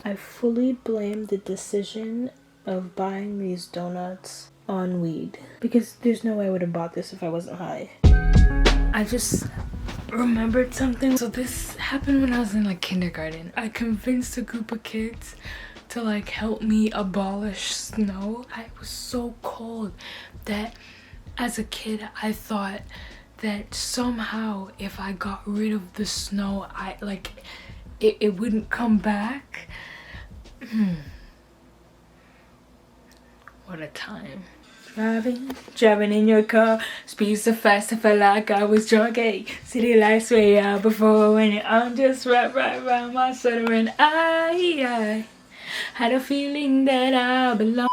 I fully blame the decision of buying these donuts on weed, because there's no way I would have bought this if I wasn't high. I just remembered something. So this happened when I was in like kindergarten. I convinced a group of kids to like help me abolish snow. I was so cold that as a kid I thought that somehow if I got rid of the snow, it wouldn't come back. What a time. Driving in your car, speed so fast I felt like I was drunk. Hey, city lights way out before when I'm just right around my center, and I had a feeling that I belong.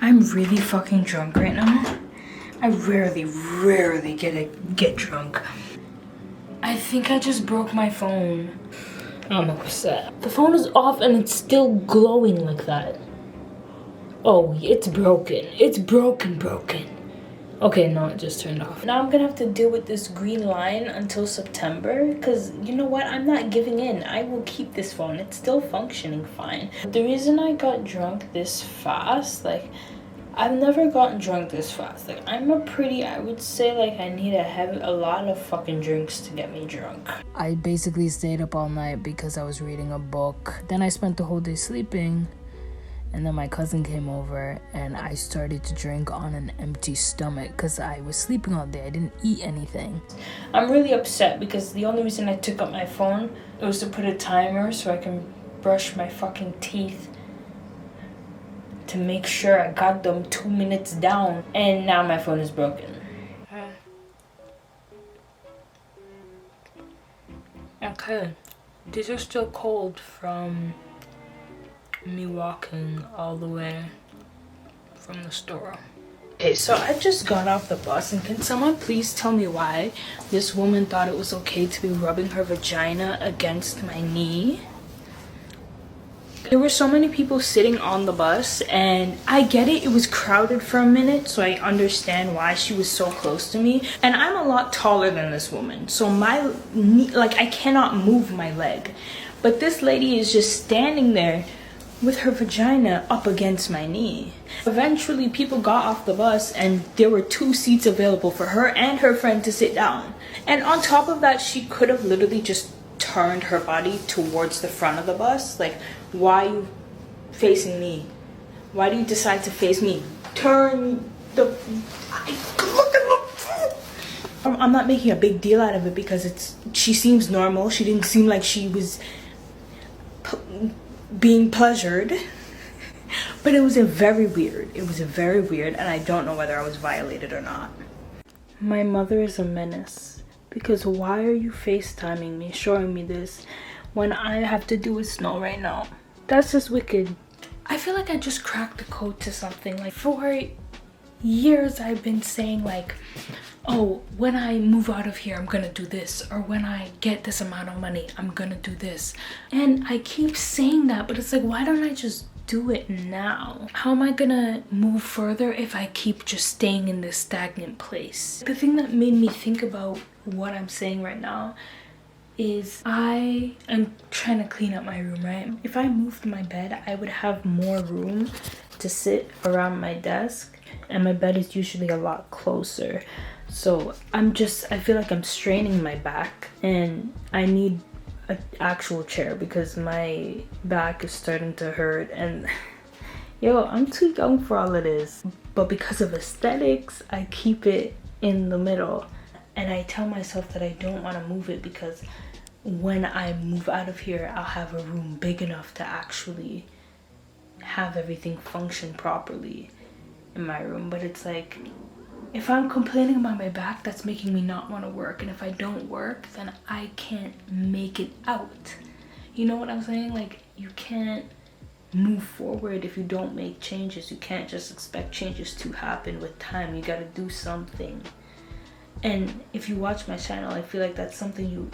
I'm really fucking drunk right now. I rarely get drunk. I think I just broke my phone. I'm upset. The phone is off and it's still glowing like that. Oh, it's broken. It's broken. Okay, no, it just turned off. Now I'm gonna have to deal with this green line until September, because you know what? I'm not giving in. I will keep this phone. It's still functioning fine. The reason I got drunk this fast, like, I've never gotten drunk this fast. Like, I would say, like, I need a lot of fucking drinks to get me drunk. I basically stayed up all night because I was reading a book. Then I spent the whole day sleeping. And then my cousin came over and I started to drink on an empty stomach because I was sleeping all day. I didn't eat anything. I'm really upset because the only reason I took up my phone was to put a timer so I can brush my fucking teeth to make sure I got them 2 minutes down. And now my phone is broken. Okay, these are still cold from me walking all the way from the store. Okay, so I just got off the bus, and can someone please tell me why this woman thought it was okay to be rubbing her vagina against my knee? There were so many people sitting on the bus, and I get it, it was crowded for a minute, so I understand why she was so close to me. And I'm a lot taller than this woman, so my knee, like, I cannot move my leg. But this lady is just standing there with her vagina up against my knee. Eventually, people got off the bus and there were 2 seats available for her and her friend to sit down. And on top of that, she could have literally just turned her body towards the front of the bus. Like, why are you facing me? Why do you decide to face me? Turn the... Look at the... I'm not making a big deal out of it because she seems normal. She didn't seem like she was being pleasured, but it was very weird, and I don't know whether I was violated or not. My mother is a menace, because why are you FaceTiming me, showing me this when I have to do with snow right now? That's just wicked. I feel like I just cracked the code to something. Like, for years I've been saying, like, oh, when I move out of here, I'm gonna do this. Or when I get this amount of money, I'm gonna do this. And I keep saying that, but it's like, why don't I just do it now? How am I gonna move further if I keep just staying in this stagnant place? The thing that made me think about what I'm saying right now is I am trying to clean up my room, right? If I moved my bed, I would have more room to sit around my desk, and my bed is usually a lot closer. So I feel like I'm straining my back, and I need an actual chair because my back is starting to hurt. And yo, I'm too young for all of this, but because of aesthetics, I keep it in the middle. And I tell myself that I don't want to move it because when I move out of here, I'll have a room big enough to actually have everything function properly in my room. But it's like, if I'm complaining about my back, that's making me not want to work. And if I don't work, then I can't make it out. You know what I'm saying? Like, you can't move forward if you don't make changes. You can't just expect changes to happen with time. You gotta do something. And if you watch my channel, I feel like that's something you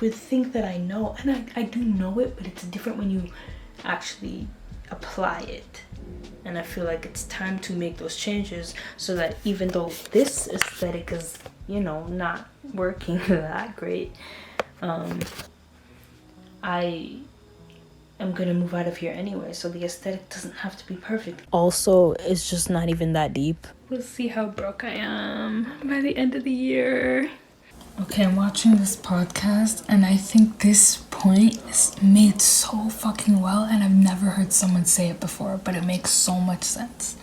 would think that I know. And I do know it, but it's different when you actually apply it. And I feel like it's time to make those changes so that even though this aesthetic is, you know, not working that great, I am gonna move out of here anyway, so the aesthetic doesn't have to be perfect. Also, it's just not even that deep. We'll see how broke I am by the end of the year. Okay, I'm watching this podcast and I think this point is made so fucking well, and I've never heard someone say it before, but it makes so much sense.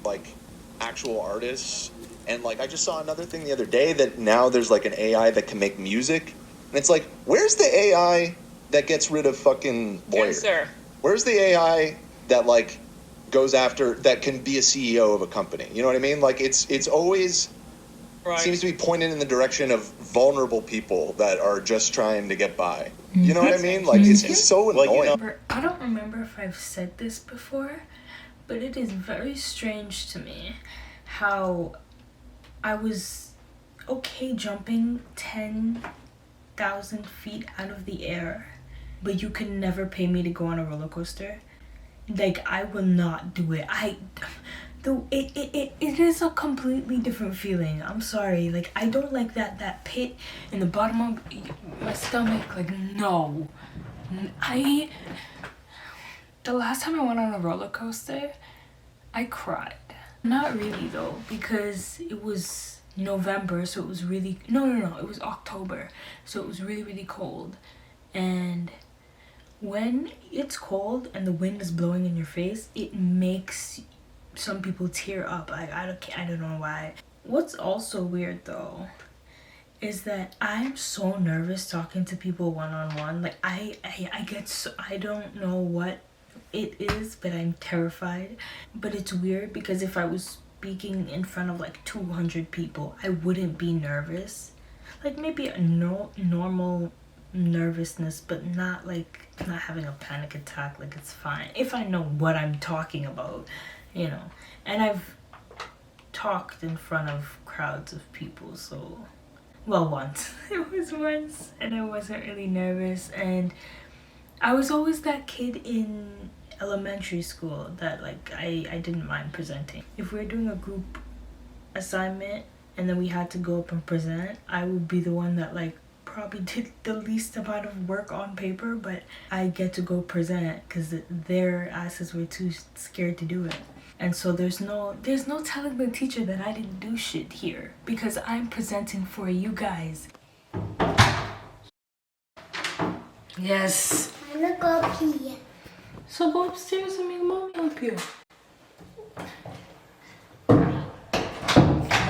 Like actual artists, and like I just saw another thing the other day that now there's like an AI that can make music, and it's like, where's the AI that gets rid of fucking lawyers? Yes, sir. Where's the AI that like goes after, that can be a CEO of a company? You know what I mean? Like it's always Right. seems to be pointed in the direction of vulnerable people that are just trying to get by. You know what I mean? Like it's so annoying. I don't remember if I've said this before, but it is very strange to me how I was okay jumping 10,000 feet out of the air, but you can never pay me to go on a roller coaster. Like, I will not do it. It is a completely different feeling. I'm sorry. Like, I don't like that pit in the bottom of my stomach. Like, no. The last time I went on a roller coaster, I cried. Not really though, because it was November, so it was really, no, it was October, so it was really, really cold. And when it's cold and the wind is blowing in your face, it makes some people tear up. I don't know why. What's also weird though is that I'm so nervous talking to people one-on-one. Like I get so, I don't know what it is, but I'm terrified. But it's weird because if I was speaking in front of like 200 people, I wouldn't be nervous. Like maybe a normal nervousness, but not like not having a panic attack. Like it's fine if I know what I'm talking about, you know. And I've talked in front of crowds of people, so well, once. It was once, and I wasn't really nervous. And I was always that kid in elementary school that like I didn't mind presenting. If we were doing a group assignment and then we had to go up and present, I would be the one that like probably did the least amount of work on paper, but I get to go present because their asses were too scared to do it. And so there's no telling the teacher that I didn't do shit here because I'm presenting for you guys. Yes. I'm gonna go pee. So go upstairs and make mommy help you.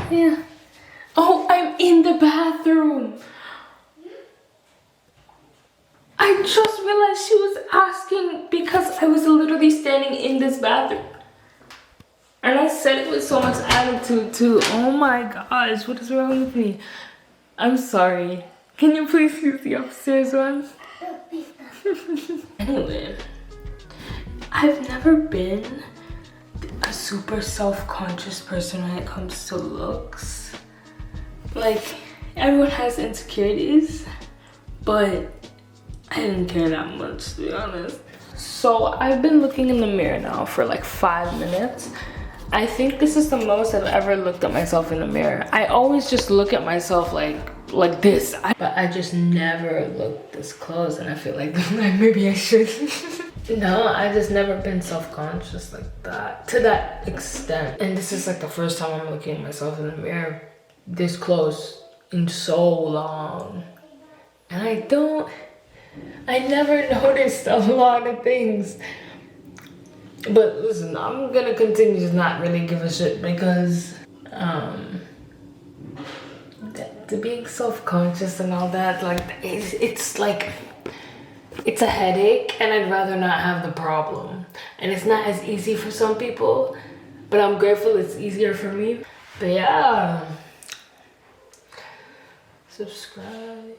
Yeah. Oh, I'm in the bathroom. I just realized she was asking because I was literally standing in this bathroom. And I said it with so much attitude too. Oh my gosh, what is wrong with me? I'm sorry. Can you please use the upstairs one? Anyway, I've never been a super self-conscious person when it comes to looks. Like, everyone has insecurities, but I didn't care that much, to be honest. So I've been looking in the mirror now for like 5 minutes. I think this is the most I've ever looked at myself in the mirror. I always just look at myself like this, but I just never look this close, and I feel like maybe I should. No, I've just never been self-conscious like that, to that extent. And this is like the first time I'm looking at myself in the mirror this close in so long. And I never noticed a lot of things. But listen, I'm gonna continue to not really give a shit because to being self-conscious and all that, like it's like it's a headache, and I'd rather not have the problem. And it's not as easy for some people, but I'm grateful it's easier for me. But yeah, subscribe.